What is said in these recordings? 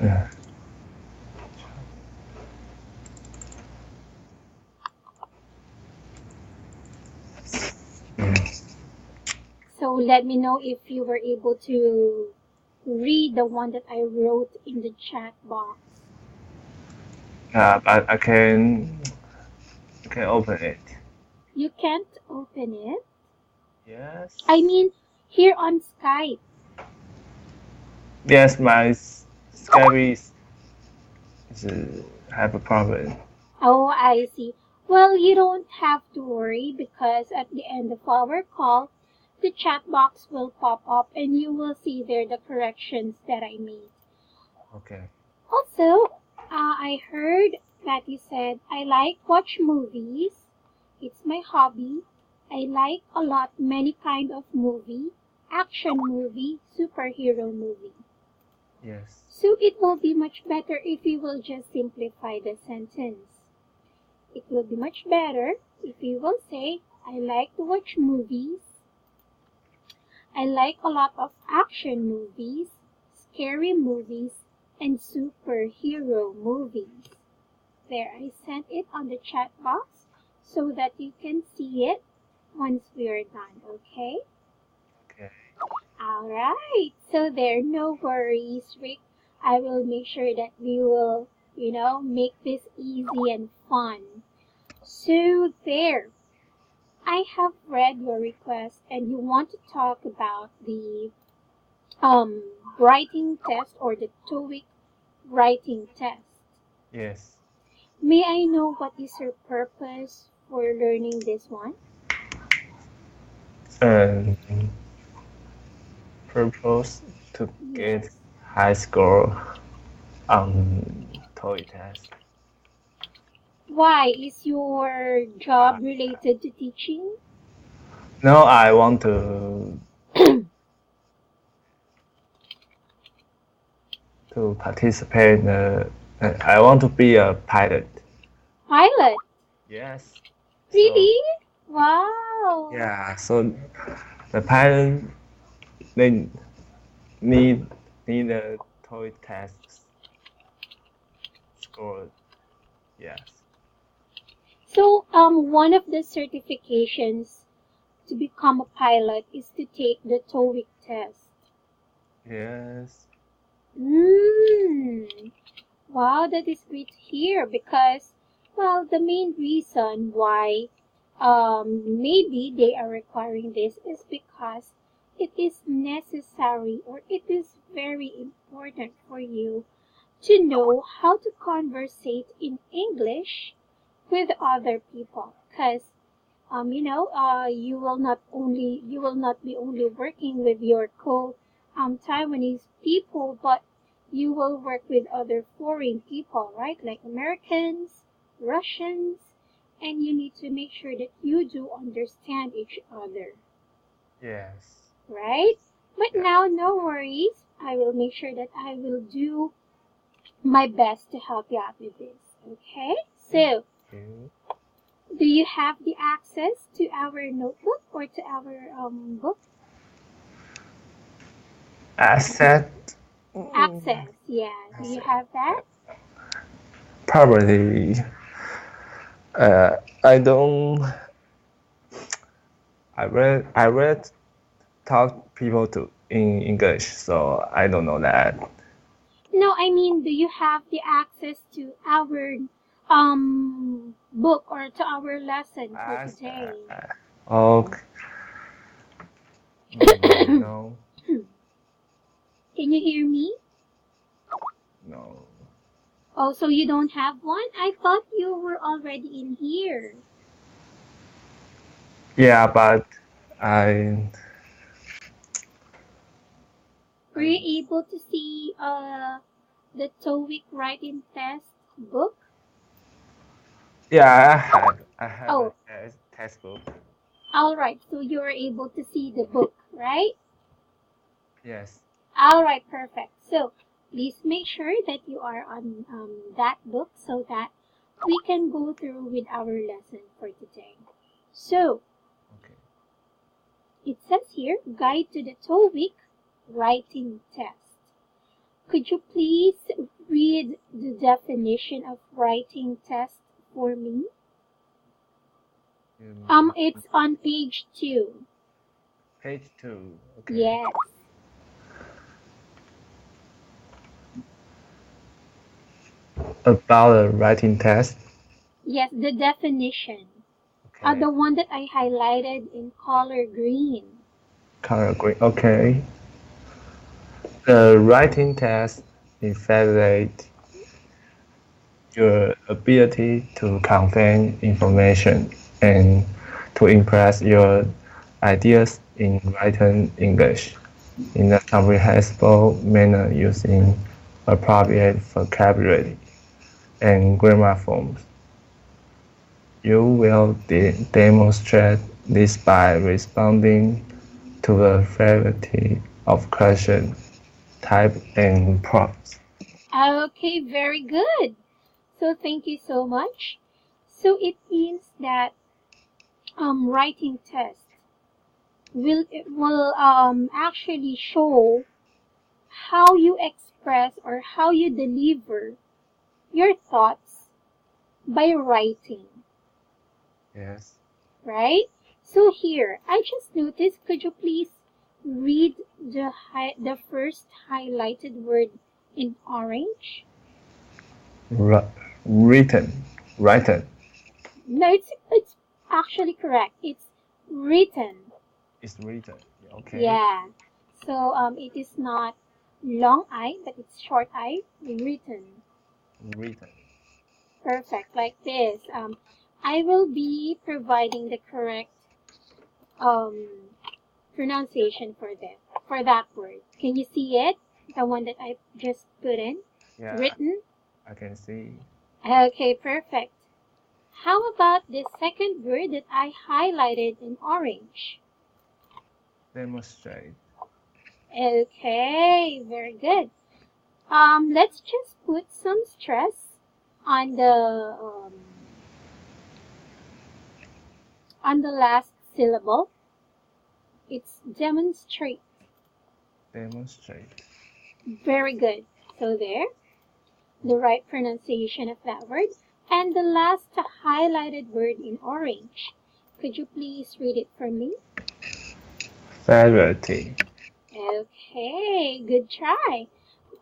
Uh, mm. So let me know if you were able to read the one that I wrote in the chat box. But I can open it. You can't open it? I Yes. mean, here on Skype. Yes, my Skype is have a problem. Oh, I see. Well, you don't have to worry because at the end of our call, the chat box will pop up and you will see there the corrections that I made. Okay. Also, I heard that you said I like watch movies. It's my hobby. I like a lot many kind of movie, action movie, superhero movie. Yes. So it will be much better if you will just simplify the sentence. It will be much better if you will say I like to watch movies. I like a lot of action movies, scary movies, and superhero movies. There, I sent it on the chat box so that you can see it once we are done, okay? Okay. Alright, so there, no worries, Rick. I will make sure that we will, make this easy and fun. So there, I have read your request and you want to talk about the writing test or the TOEIC writing test. Yes. May I know what is your purpose for learning this one? Um, Purpose to get Yes. high score on TOEIC test. Why is your Uh, job related to teaching? Now I want to participate in I want to be a pilot. Pilot? Yes. So Really? Wow. yeah, so the pilot they need need a TOEIC test score. Yes. So, one of the certifications to become a pilot is to take the TOEIC test. Yes. Mm. Wow, that is great to hear because, well, the main reason why maybe they are requiring this is because it is necessary or it is very important for you to know how to conversate in English with other people because you will not be only working with your Taiwanese people, but you will work with other foreign people, right? Like Americans, Russians, and you need to make sure that you do understand each other, Yes. right? But Yeah. now, no worries. I will make sure that I will do my best to help you out with this. Okay? Thank So, you. do you have the access to our notebook or to our book? Asset. Access, yeah. Do you Asset. have that? Probably. I don't. I read talk people to in English, so I don't know that. No, I mean, do you have the access to our book or to our lesson for today? Okay. No. Can you hear me? No. Oh, so you don't have one? I thought you were already in here. Yeah, but I Were I you able to see the TOEIC writing test book? yeah I have a Oh, textbook. all right. So you were able to see the book, right? Yes. All right, perfect. So please make sure that you are on that book so that we can go through with our lesson for today. So Okay. it says here, Guide to the TOEIC Writing Test. Could you please read the definition of writing test for me? It's on page 2. Page 2. Okay. Yes. About a writing test. Yes, the definition. Okay. The one that I highlighted in color green. Color green. Okay. The writing test evaluates your ability to convey information and to express your ideas in written English in a comprehensible manner using appropriate vocabulary and grammar forms. You will demonstrate this by responding to a variety of questions, type, and prompts. Okay, very good. So thank you so much. So it means that writing test will actually show how you express or how you deliver your thoughts by writing. Yes. Right? So here, I just noticed, could you please read the first highlighted word in orange? Written. No, it's actually correct. It's written. It's written. Okay. Yeah. So it is not long I, but it's short I. Written. Written. Perfect. Like this. I will be providing the correct pronunciation for that word. Can you see it? The one that I just put in? Yeah. Written? I can see. Okay, perfect. How about the second word that I highlighted in orange? Demonstrate. Okay, very good. Let's just put some stress on the last syllable. It's demonstrate. Demonstrate. Very good. So there, the right pronunciation of that word. And the last highlighted word in orange. Could you please read it for me? Variety. Okay, good try.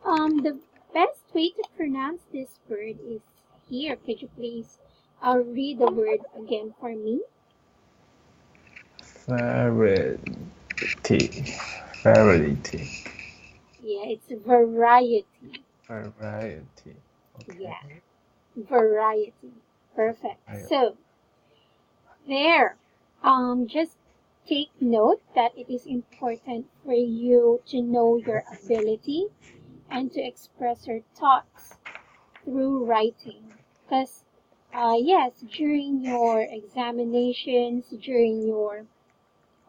The best way to pronounce this word is here. Could you please read the word again for me? Variety. Yeah, it's variety. Variety. Okay. Yeah, variety. Perfect. So, there. Just take note that it is important for you to know your ability and to express your thoughts through writing. Because, yes, during your examinations,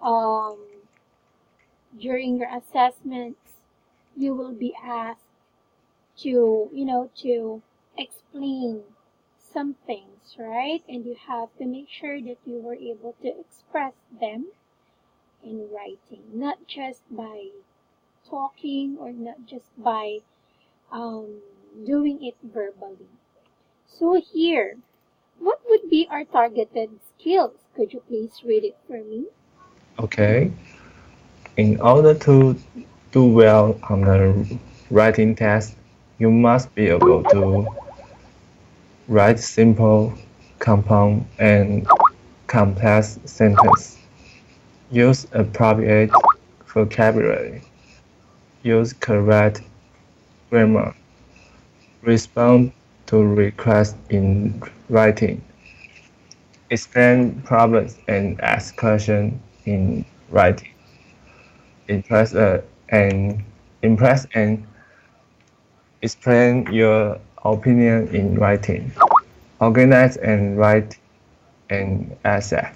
um, during your assessments, you will be asked to explain some things, right? And you have to make sure that you were able to express them in writing, not just by talking or not just by doing it verbally. So here, what would be our targeted skills? Could you please read it for me? Okay. In order to do well on the writing test, you must be able to write simple, compound, and complex sentences. Use appropriate vocabulary. Use correct grammar. Respond to requests in writing. Explain problems and ask questions in writing. Impress and explain your opinion in writing. Organize and write an essay.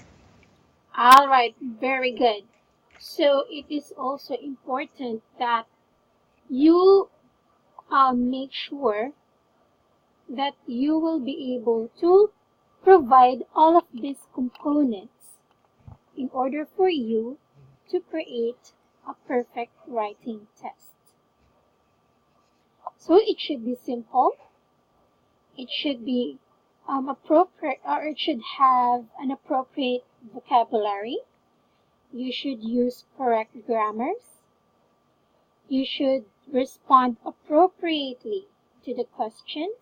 All right, very good. So it is also important that you make sure that you will be able to provide all of these components in order for you to create a perfect writing test. So it should be simple. It should be appropriate, or it should have an appropriate vocabulary. You should use correct grammars. You should respond appropriately to the questions.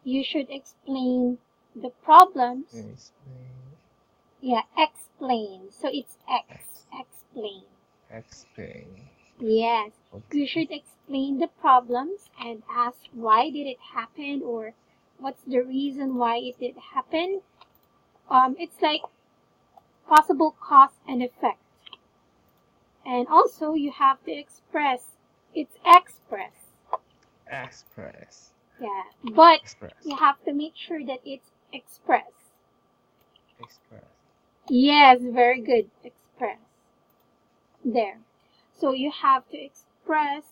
You should explain the problems. Explain. Yeah, explain. So it's explain. Explain. Yes. Okay. You should explain the problems and ask why did it happen, or what's the reason why it did happen. It's like possible cause and effect. And also you have to express. It's express. Express. Yeah. But Express. you have to make sure that it's express. Express. Yes, very good. Express. There. So you have to express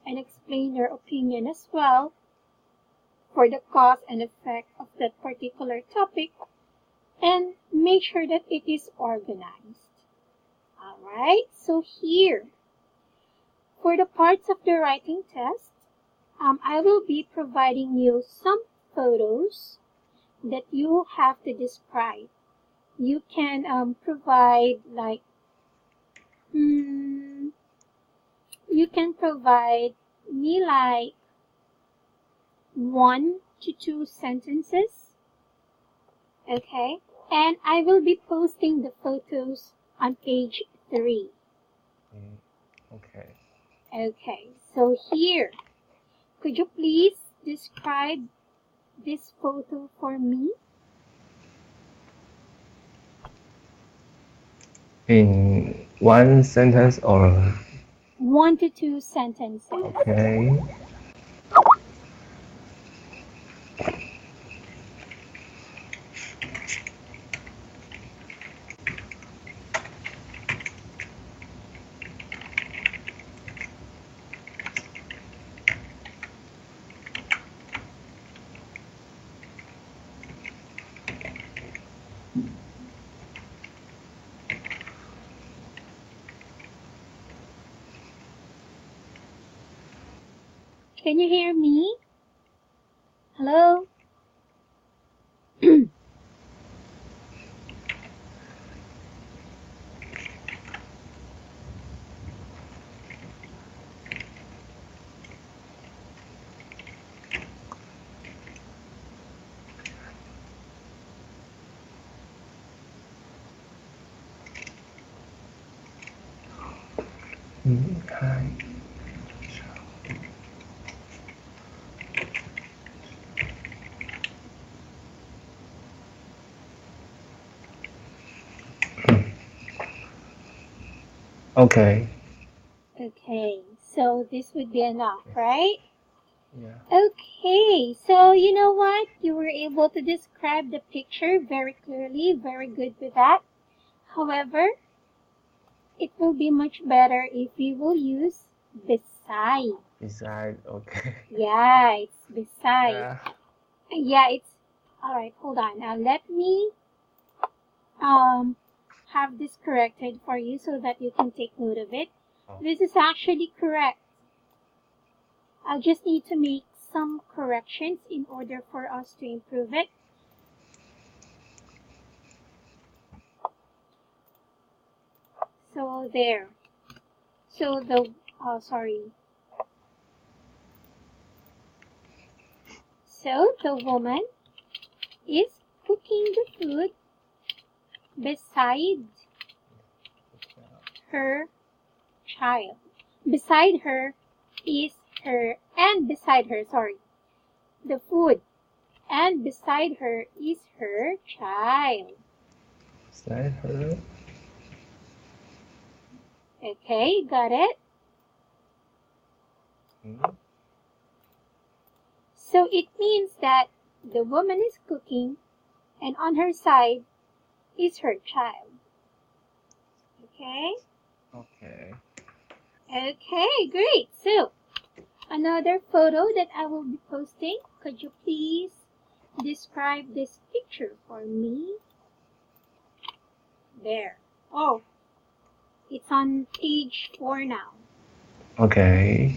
and explain your opinion as well for the cause and effect of that particular topic, and make sure that it is organized. Alright, so here, for the parts of the writing test, I will be providing you some photos that you have to describe. You can provide like, you can provide me like 1 to 2 sentences. Okay, and I will be posting the photos on page 3. Okay. Okay, so here, could you please describe this photo for me? In one sentence or 1 to 2 sentences. okay. Can you hear me? Hello? Hi. Okay. Okay, so this would be enough, right? Yeah. Okay, so you know what? You were able to describe the picture very clearly, very good with that. However, it will be much better if we will use beside. Beside. Okay. Yeah, it's beside. Yeah. Yeah, it's alright, hold on. Now let me have this corrected for you so that you can take note of it. Oh. This is actually correct. I'll just need to make some corrections in order for us to improve it. So there. So So the woman is cooking the food beside her child. Beside her is her, and beside her, the food, and beside her is her child. Beside her. Okay, got it? So it means that the woman is cooking and on her side is her child. Okay? Okay. Okay, great. So, another photo that I will be posting. Could you please describe this picture for me? There. Oh, it's on page 4 now. Okay.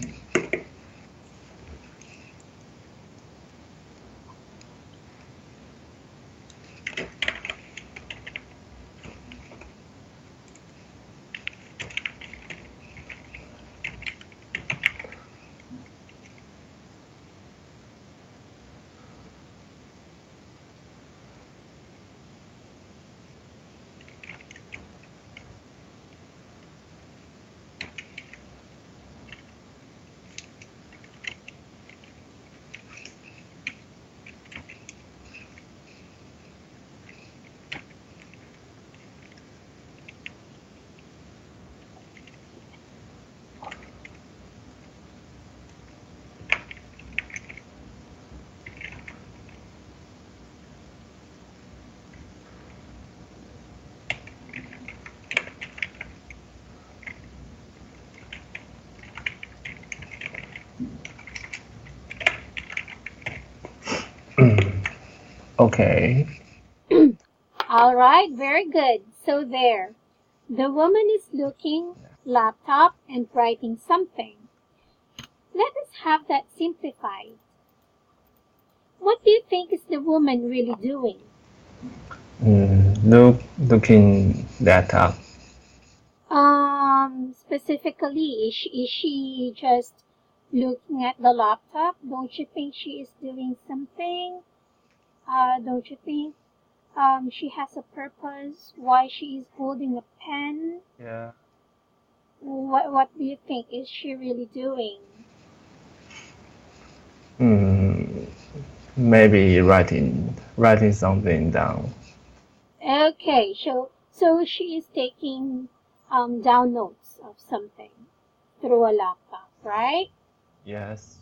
Okay. All right, very good. So there. The woman is looking laptop and writing something. Let us have that simplified. What do you think is the woman really doing? Looking that up. Specifically, is she just looking at the laptop? Don't you think she is doing something? Don't you think she has a purpose why she is holding a pen? Yeah. What do you think is she really doing? Maybe writing something down. Okay, so she is taking down notes of something through a laptop, right? Yes.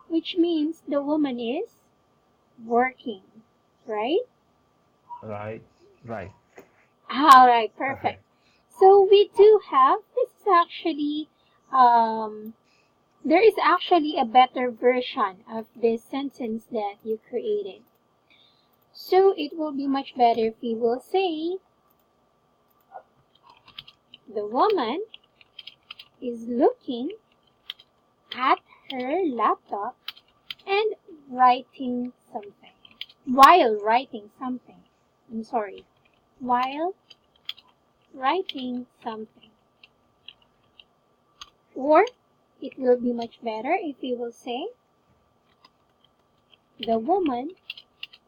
Which means the woman is working, right? Right. Right. All right, Okay. perfect. So we do have this is actually there is actually a better version of this sentence that you created. So it will be much better if we will say the woman is looking at her laptop and writing something. While writing something. I'm sorry. While writing something. Or it will be much better if we will say the woman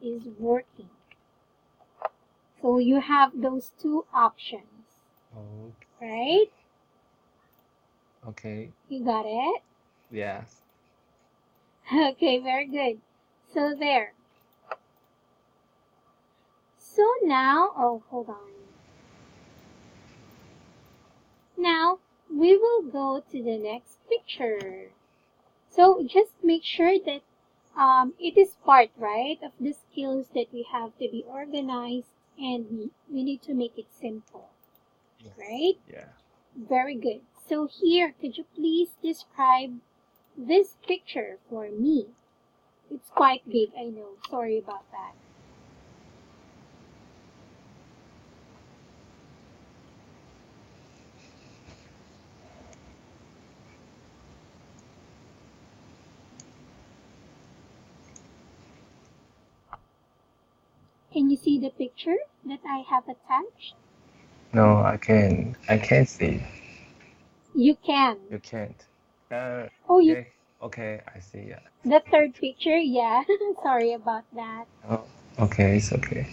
is working. So you have those two options, right? Okay. You got it? Yes. Okay, very good. So there. So now, oh, hold on. Now, we will go to the next picture. So just make sure that it is part, right, of the skills that we have to be organized and we need to make it simple, right? Yeah. Very good. So here, could you please describe this picture for me? It's quite big, I know. Sorry about that. Can you see the picture that I have attached? No, I can't see. You can. You can't. Oh, you. Okay. Okay. I see. Yeah. The third picture, yeah. Sorry about that. Oh. Okay. It's okay.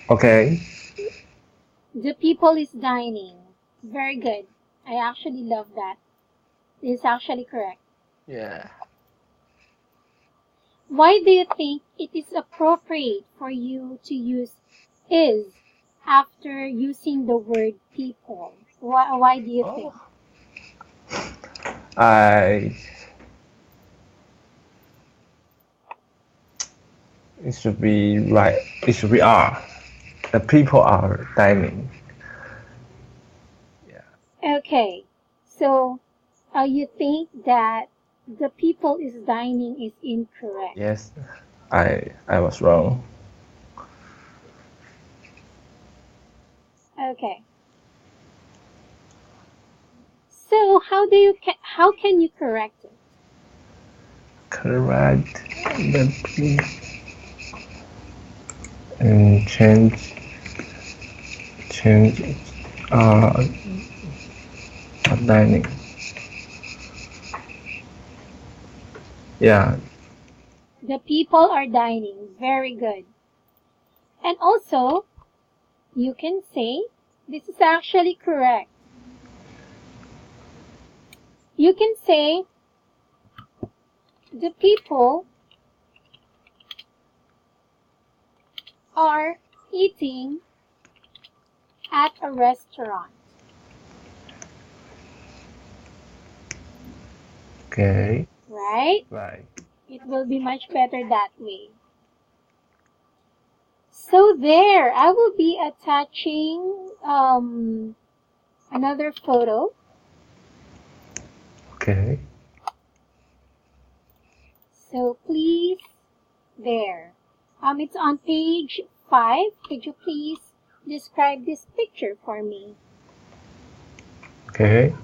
Okay. The people is dining. Very good. I actually love that. It's actually correct. Yeah. Why do you think it is appropriate for you to use is after using the word people? Why do you think? Oh. I. It should be right. It should be are. The people are dining. Yeah. Okay, so you think that the people is dining is incorrect. Yes. I was wrong. Okay. So how can you correct it? Correct. The and change uh dining. Yeah. The people are dining. Very good. And also, you can say this is actually correct. You can say the people are eating at a restaurant. Okay. right? Right. It will be much better that way. So there, I will be attaching another photo. Okay. So please, there. It's on page 5. Could you please describe this picture for me? Okay.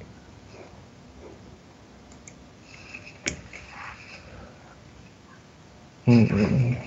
Mm.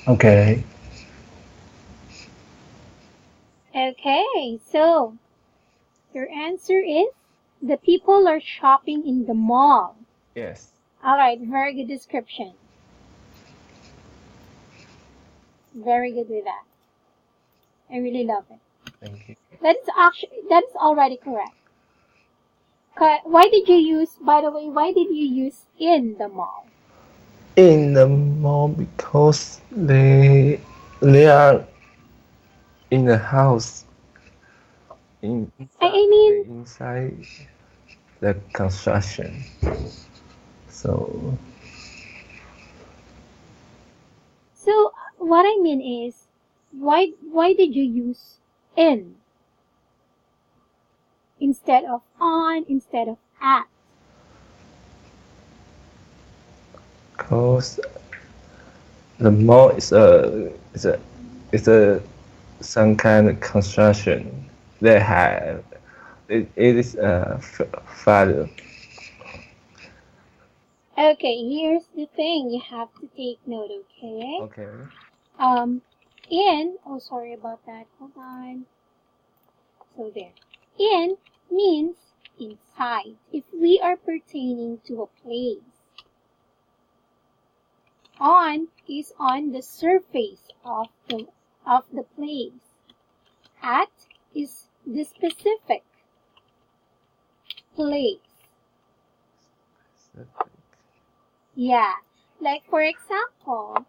Okay. Okay, so your answer is the people are shopping in the mall. Yes. Alright, very good description. Very good with that. I really love it. Thank you. That is already correct. Why did you use, by the way, why did you use in the mall? In the mall because they are in the house in I mean, inside the construction. So what I mean is, why did you use in instead of on, instead of at? because the mall is a some kind of construction they have. It is father. Okay, here's the thing you have to take note, okay? Okay. Sorry about that, hold on. So there. In means inside, if we are pertaining to a place. On is on the surface of the place. At is the specific place. Yeah. Like for example,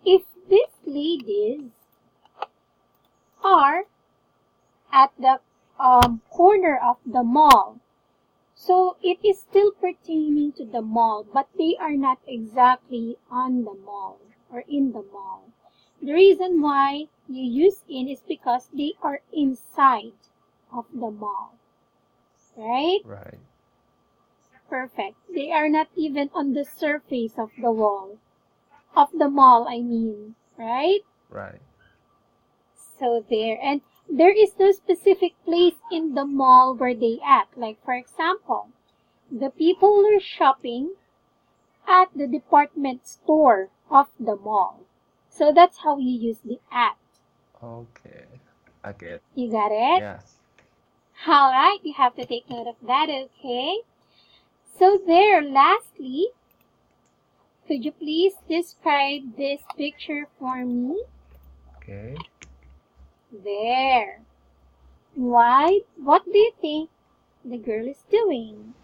if these ladies are at the corner of the mall, so it is still pertaining to the mall, but they are not exactly on the mall or in the mall. The reason why you use in is because they are inside of the mall. Right? Right. Perfect. They are not even on the surface of the wall. Of the mall, I mean. Right? Right. So there. And there is no specific place in the mall where they at. Like for example, the people are shopping at the department store of the mall. So that's how you use the at. Okay. I get. You got it? Yes. Alright, you have to take note of that, okay? So there, lastly, could you please describe this picture for me? Okay. There. What do you think the girl is doing?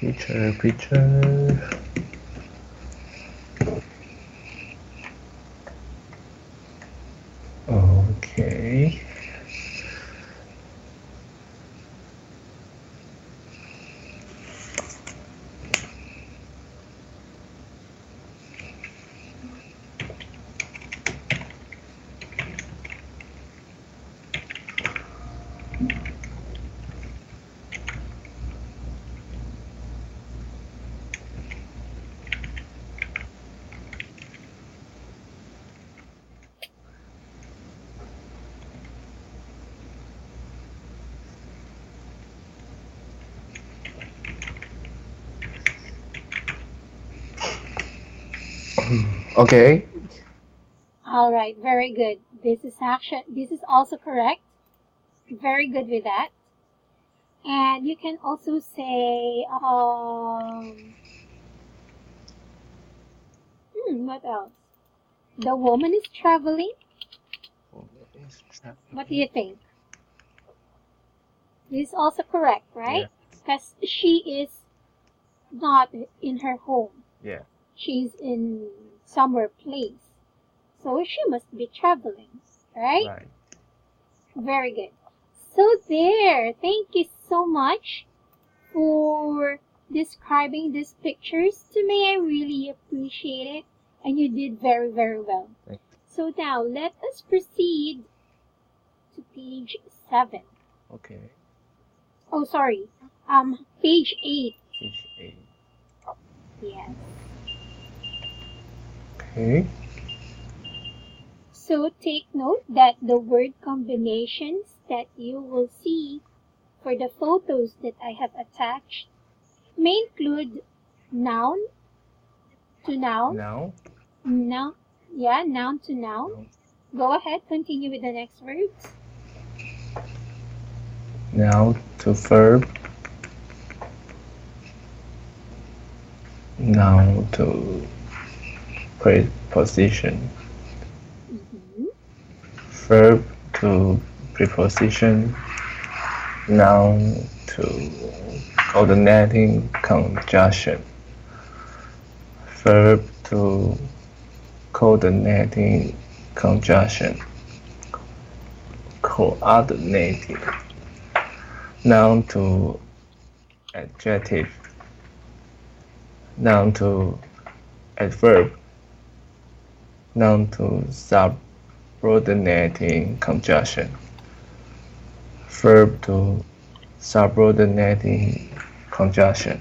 Picture. Okay. Okay. Alright, very good. This is also correct. Very good with that. And you can also say, what else? The woman is traveling. What do you think? This is also correct, right? Because she is not in her home. Yeah. She's in somewhere place. So she must be traveling, right? Right. Very good. So there, thank you so much for describing these pictures to me. I really appreciate it. And you did very, very well. Thank So now let us proceed to page 7. Okay. Oh, sorry. Page 8. Page 8. Yes. Okay. So take note that the word combinations that you will see for the photos that I have attached may include noun to noun. Now. Noun. Yeah, noun to noun. Go ahead, continue with the next words. Now to verb. Now to preposition. Verb to preposition. Noun to coordinating conjunction. Verb to coordinating conjunction. Coordinating. Noun to adjective. Noun to adverb. Noun to subordinating conjunction. Verb to subordinating conjunction.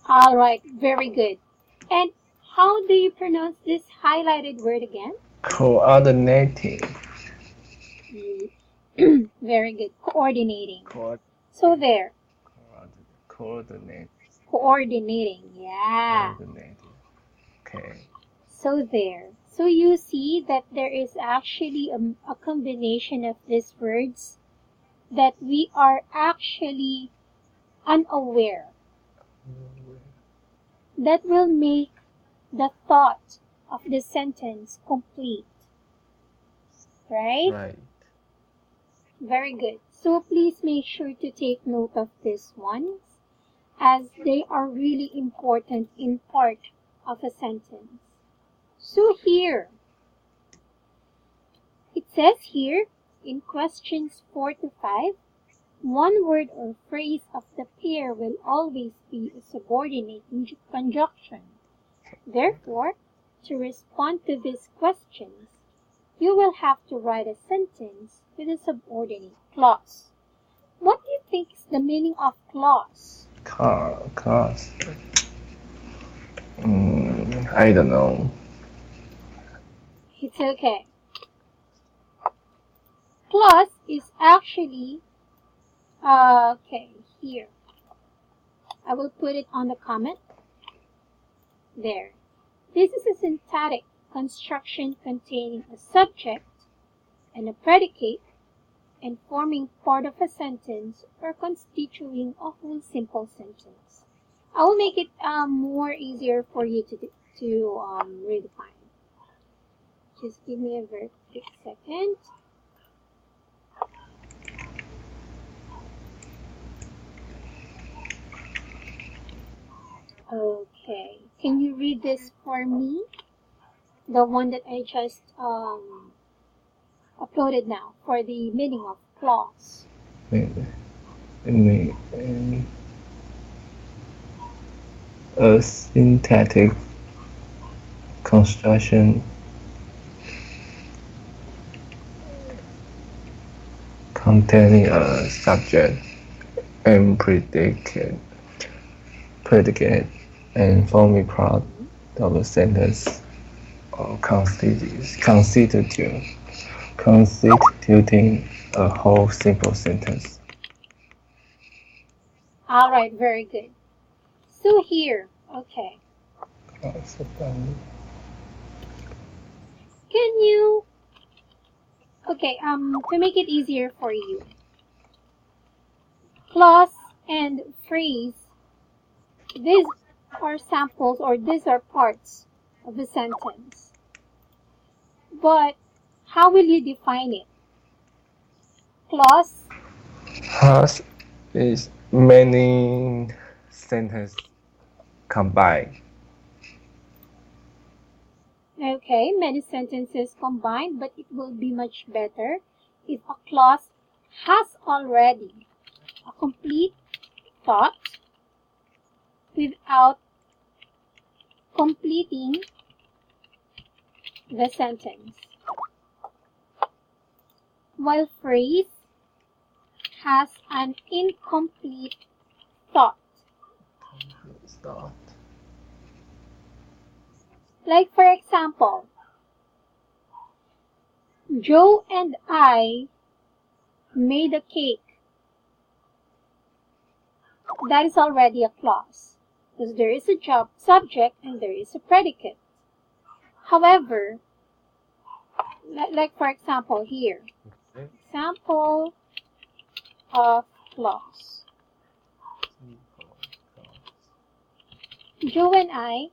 All right, very good. And how do you pronounce this highlighted word again? Coordinating. Very good. Coordinating. So there. Coordinate. Coordinating. Yeah. Coordinating. Okay. So there. So you see that there is actually a combination of these words that we are actually unaware. That will make the thought of the sentence complete. Right? Right. Very good. So please make sure to take note of these ones as they are really important in part of a sentence. So here, it says here in questions 4 to 5, one word or phrase of the pair will always be a subordinate conjunction. Therefore, to respond to these questions, you will have to write a sentence with a subordinate clause. What do you think is the meaning of clause? Class. I don't know. It's okay. Clause is actually, okay, here. I will put it on the comment. There. This is a syntactic construction containing a subject and a predicate and forming part of a sentence or constituting a whole simple sentence. I will make it more easier for you to redefine. Just give me a very quick second. Okay, can you read this for me? The one that I just uploaded now for the meaning of clause. A syntactic construction containing a subject and predicate and forming part of a sentence or constituting a whole simple sentence. All right, very good. So here, okay. Can you Okay, to make it easier for you, clause and phrase, these are samples or these are parts of a sentence. But how will you define it? Clause Plus is many sentences combined. Okay, many sentences combined, but it will be much better if a clause has already a complete thought without completing the sentence, while phrase has an incomplete thought. Start. Like, for example, Joe and I made a cake. That is already a clause, because there is a job subject and there is a predicate. However, like for example here, Okay. example of clause. Joe and I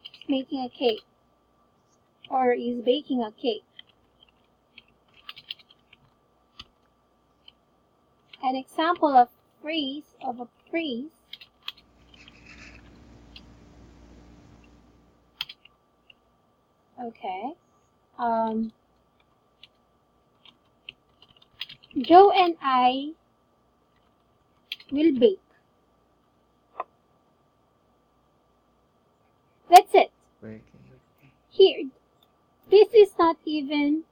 is making a cake, or is baking a cake. An example of a phrase. Okay. Joe and I will bake. That's it. Here, this is not even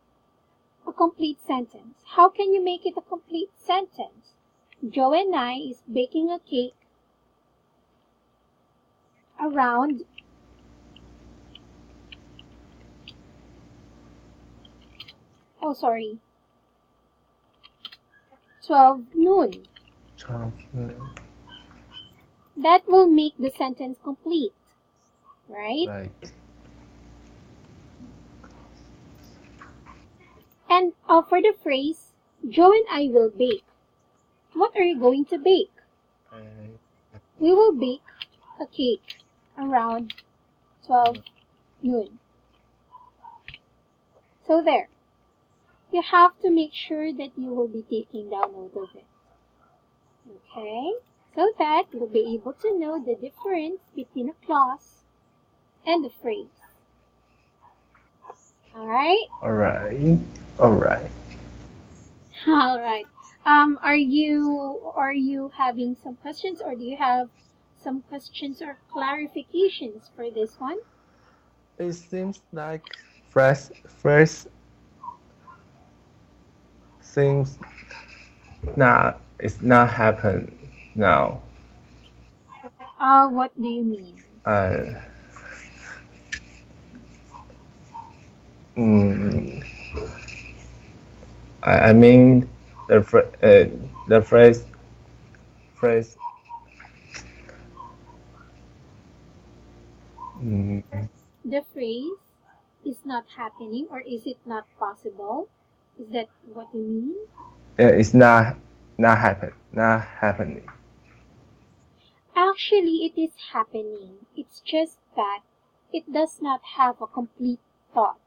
a complete sentence. How can you make it a complete sentence? Joe and I is baking a cake around 12 noon. 12 That will make the sentence complete, right? Right. And for the phrase, Joe and I will bake. What are you going to bake? We will bake a cake around 12 noon. So there. You have to make sure that you will be taking down note of it. Okay? So that you'll be able to know the difference between a clause and a phrase. Alright? Alright. Alright. Alright. Are you having some questions, or do you have some questions or clarifications for this one? It seems like first things it's not happen now. What do you mean? I mean the phrase The phrase is not happening, or is it not possible? Is that what you mean? it's not happening. Actually, it is happening. It's just that it does not have a complete thought.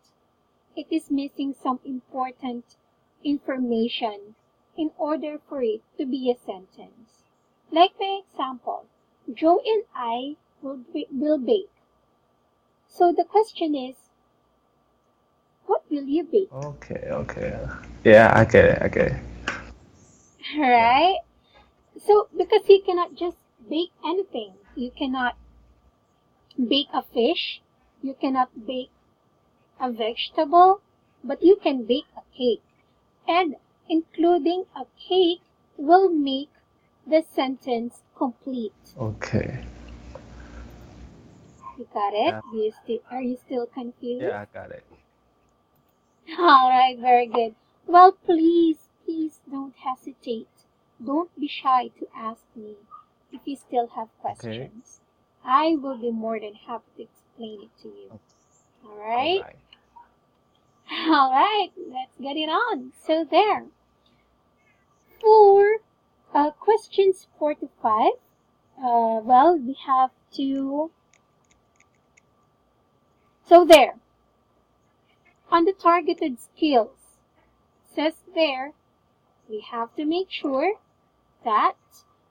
It is missing some important information in order for it to be a sentence. Like my example, Joe and I will bake. So the question is, what will you bake? Okay. Yeah, I get it. Right? So, because you cannot just bake anything. You cannot bake a fish. You cannot bake a vegetable. But you can bake a cake. And including a cake will make the sentence complete. Okay. You got it? Yeah. Are you still confused? Yeah, I got it. Alright, very good. Well, please don't hesitate. Don't be shy to ask me if you still have questions. Okay. I will be more than happy to explain it to you. Alright? All right, let's get it on. So there. For questions 4 to 5, well, we have to. So there. On the targeted skills, says there, we have to make sure that,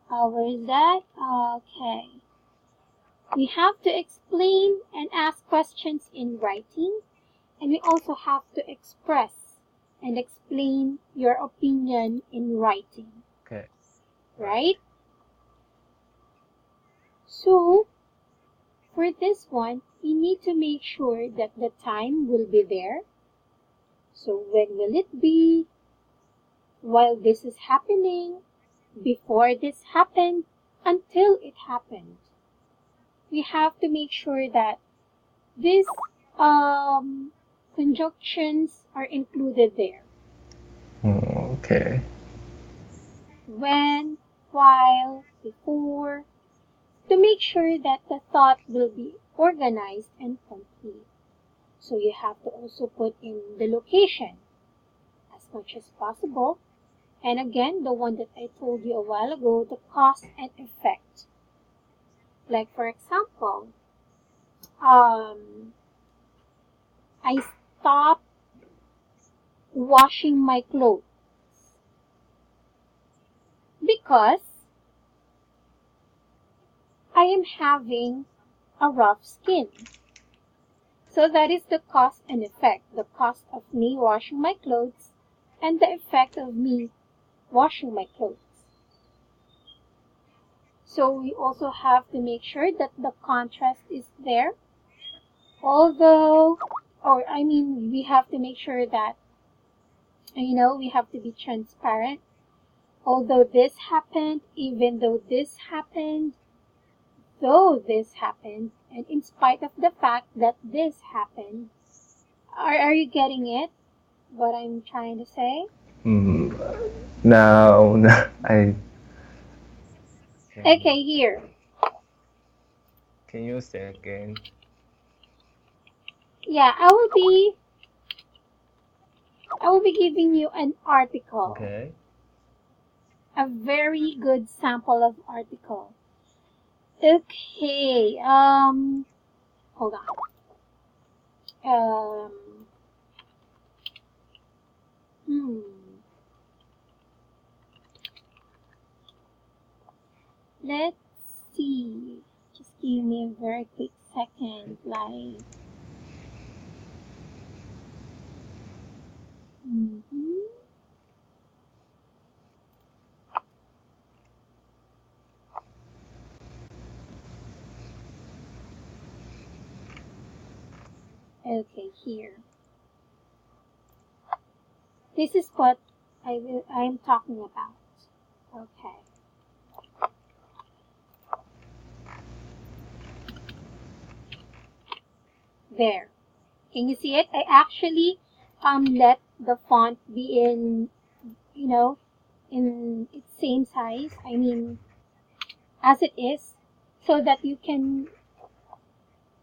where is that? Okay. We have to explain and ask questions in writing, and we also have to express and explain your opinion in writing, Okay. right? So, for this one, we need to make sure that the time will be there. So, when will it be? While this is happening? Before this happened? Until it happened? We have to make sure that these conjunctions are included there. Okay. When, while, before, to make sure that the thought will be organized and complete. So you have to also put in the location as much as possible. And again, the one that I told you a while ago, the cause and effect. Like for example, I stopped washing my clothes because I am having a rough skin. So that is the cause and effect. The cause of me washing my clothes and the effect of me washing my clothes. So we also have to make sure that the contrast is there. We have to make sure that, we have to be transparent. Although this happened, even though this happened, though this happened, and in spite of the fact that this happened. Are you getting it? What I'm trying to say? Now, I Okay, here. can you say again? Yeah, I will be giving you an article. Okay. A very good sample of article. Okay, hold on. Hmm. Let's see. Just give me a very quick second. Okay, here. This is what I'm talking about. Okay. There. Can you see it? I actually let the font be in its same size. I mean, as it is, so that you can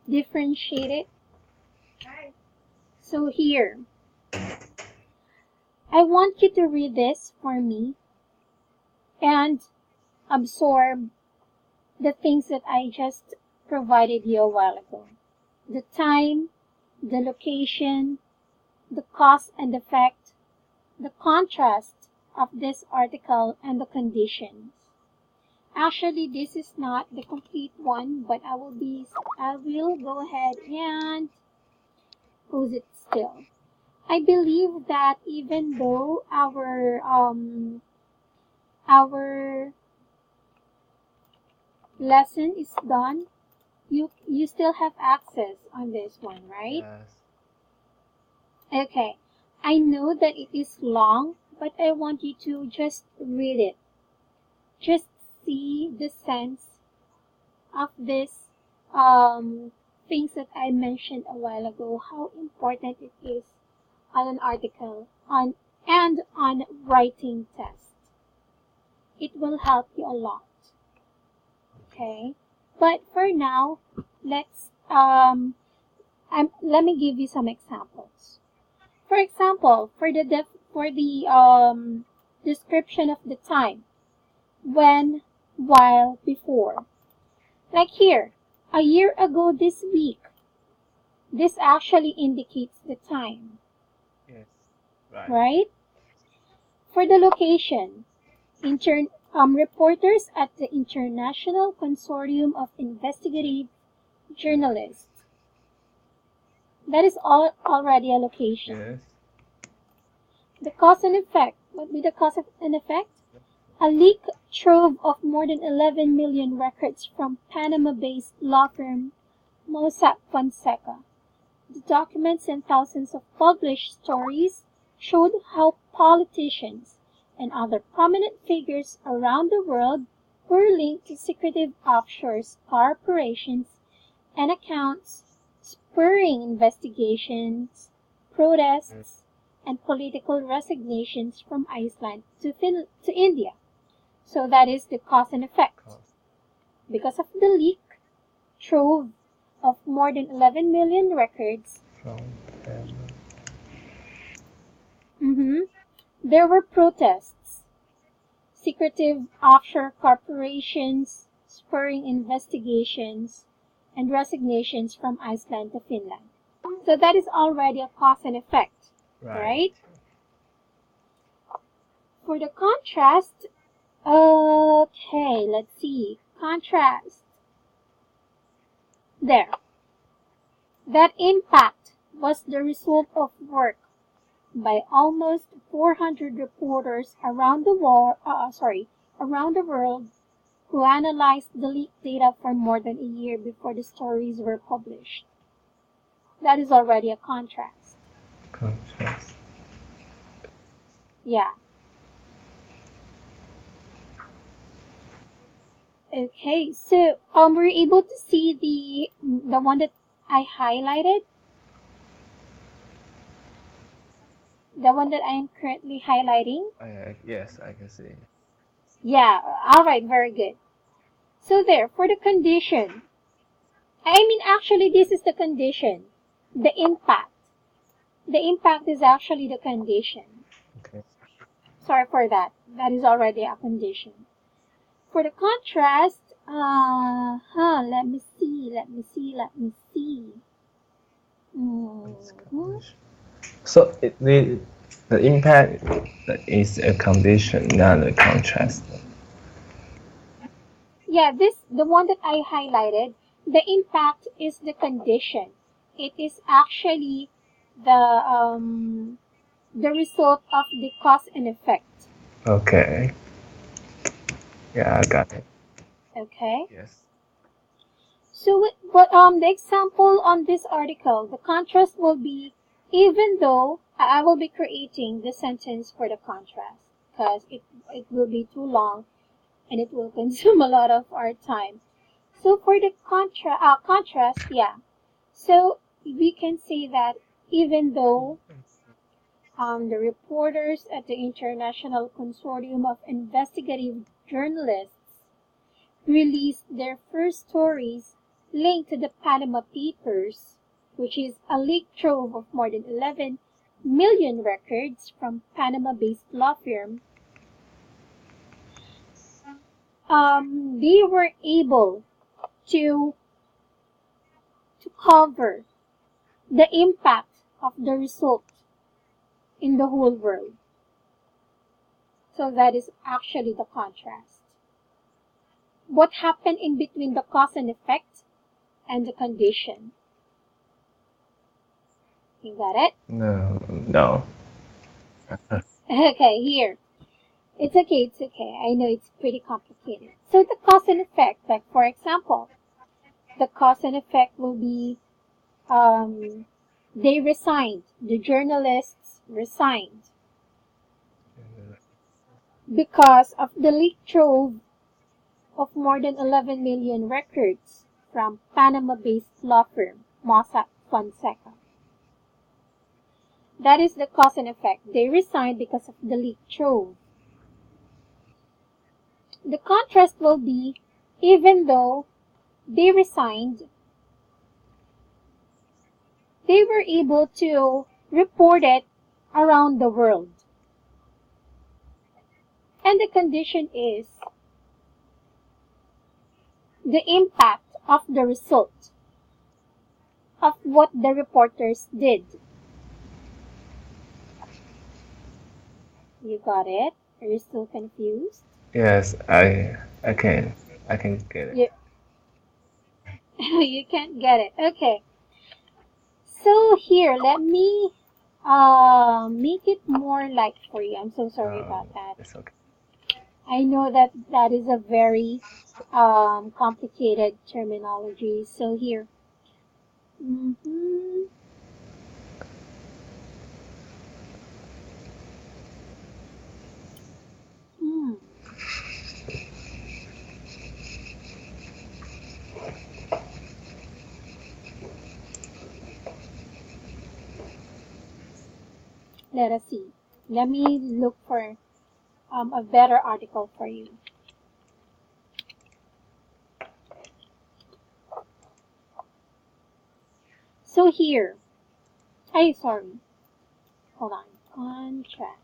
differentiate it. So here, I want you to read this for me and absorb the things that I just provided you a while ago. The time, the location, the cause and effect, the contrast of this article, and the conditions. Actually, this is not the complete one, but I will go ahead and pose it still. I believe that even though our lesson is done, you still have access on this one, right? Yes. Okay. I know that it is long, but I want you to just read it. Just see the sense of this things that I mentioned a while ago, how important it is on an article and on writing test. It will help you a lot. Okay? But for now, let me give you some examples. For example, for the description of the time, when, while, before. Like here, a year ago this week. This actually indicates the time, Yes. Right. right? For the location, reporters at the International Consortium of Investigative Journalists. That is already a location. Yes. The cause and effect. What would be the cause and effect? A leak trove of more than 11 million records from Panama-based law firm Mossack Fonseca. The documents and thousands of published stories showed how politicians and other prominent figures around the world were linked to secretive offshore corporations and accounts, spurring investigations, protests, and political resignations from Iceland to India. So that is the cause and effect. Because of the leak trove of more than 11 million records, From there were protests, secretive offshore corporations spurring investigations, and resignations from Iceland to Finland. So that is already a cause and effect, right? For the contrast, okay, let's see. Contrast. There. That impact was the result of work by almost 400 reporters around the world who analyzed the leaked data for more than a year before the stories were published. That is already a contrast. Contrast. Yeah. Okay, so we're able to see the one that I highlighted. The one that I am currently highlighting. Yes, I can see. Yeah, alright, very good. So there, for the condition. Actually, this is the condition. The impact. The impact is actually the condition. Okay. Sorry for that. That is already a condition. For the contrast, let me see. So the impact is a condition, not a contrast. Yeah, the one that I highlighted, the impact is the condition. It is actually the result of the cause and effect. Okay. Yeah, I got it. Okay. Yes. So, the example on this article, the contrast will be, even though I will be creating the sentence for the contrast because it will be too long and it will consume a lot of our time. So for the contrast, yeah. So we can say that even though the reporters at the International Consortium of Investigative Journalists released their first stories linked to the Panama Papers, which is a leaked trove of more than 11 million records from Panama-based law firm, they were able to cover the impact of the result in the whole world. So that is actually the contrast. What happened in between the cause and effect and the condition? You got it? No. Okay, here. It's okay. I know it's pretty complicated. So the cause and effect, like for example, the cause and effect will be they resigned. The journalists resigned because of the leaked trove of more than 11 million records from Panama-based law firm Mossack Fonseca. That is the cause and effect. They resigned because of the leaked trove. The contrast will be, even though they resigned, they were able to report it around the world. And the condition is the impact of the result of what the reporters did. You got it? Are you still confused? Yes, I can get it. You can't get it. Okay. So here, let me make it more light for you. I'm so sorry about that. It's okay. I know that is a very complicated terminology. So here. Mm-hmm. Hmm. Let us see. Let me look for a better article for you. So here, sorry. Hold on. Contrast.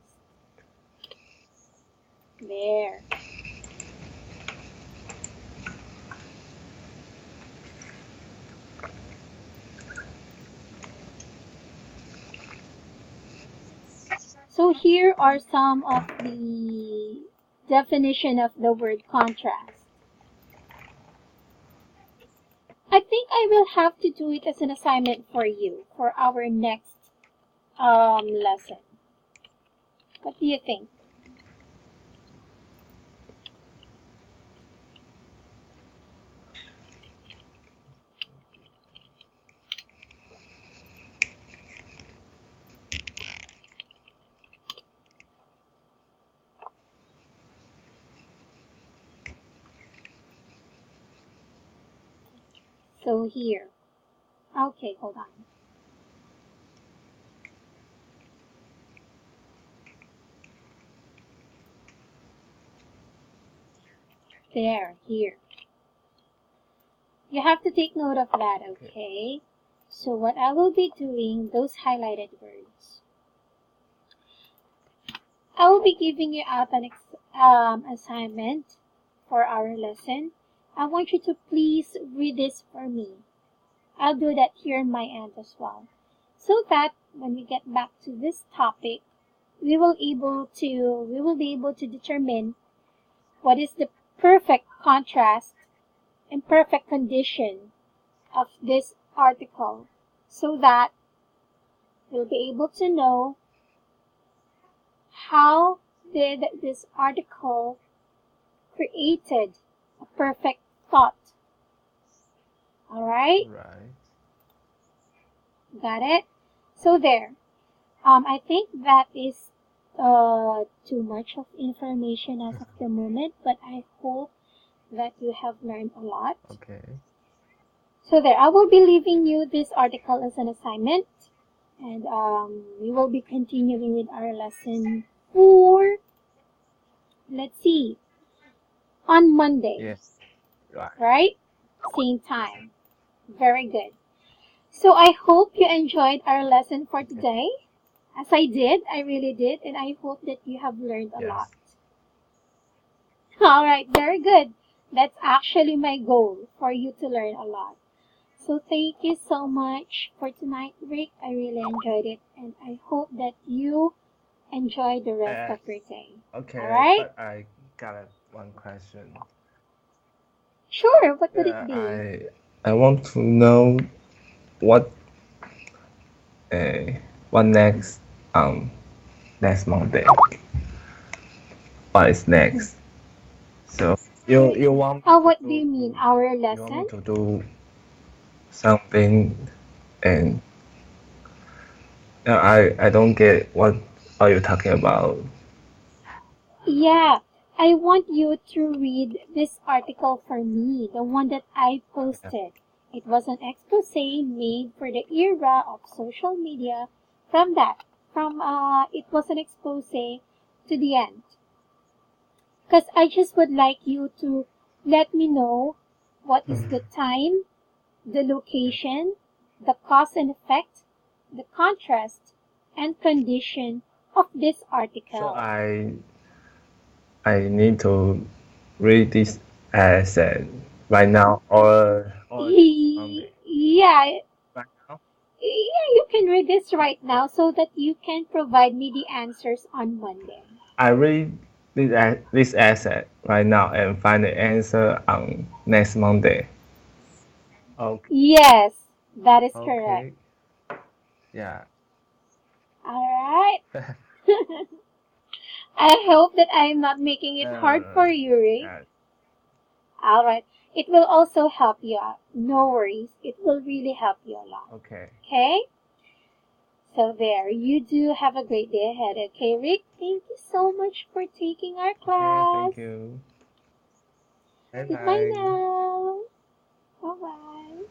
There. So here are some of the definition of the word contrast. I think I will have to do it as an assignment for you for our next lesson. What do you think? So here. Okay, hold on. There, here. You have to take note of that, okay? So what I will be doing, those highlighted words. I will be giving you out an assignment for our lesson. I want you to please read this for me. I'll do that here on my end as well. So that when we get back to this topic, we will be able to determine what is the perfect contrast and perfect condition of this article, so that we'll be able to know how did this article created a perfect thought. All right? Right. Got it? So there. I think that is too much of information as of the moment, but I hope that you have learned a lot. Okay. So there, I will be leaving you this article as an assignment, and we will be continuing with our lesson 4. Let's see, on Monday. Yes. Right. Right? Same time. Very good. So I hope you enjoyed our lesson for today. As I did, I really did, and I hope that you have learned a lot. All right, very good. That's actually my goal, for you to learn a lot. So thank you so much for tonight, Rick. I really enjoyed it, and I hope that you enjoy the rest of your day. Okay. All right? But I got one question. Sure. What would it be? I want to know what next next Monday. What is next? So you want What do you mean? Our you want me lesson? to do something, and I don't get what are you talking about. Yeah, I want you to read this article for me, the one that I posted. It was an expose made for the era of social media. It was an expose to the end. Because I just would like you to let me know what is the time, the location, the cause and effect, the contrast, and condition of this So article. I need to read this essay right now or Monday. Yeah, Right now? yeah, you can read this right now so that you can provide me the answers on Monday. I read this essay right now and find the answer on next Monday. Okay. Yes, that is correct. Okay. Yeah. All right. I hope that I am not making it hard Uh, for you, Rick. yeah. All right. It will also help you out. No worries. It will really help you a lot. Okay. Okay? So there. You do have a great day ahead. Okay, Rick? Thank you so much for taking our Okay. class. Thank you. Bye Goodbye bye. now. Bye-bye.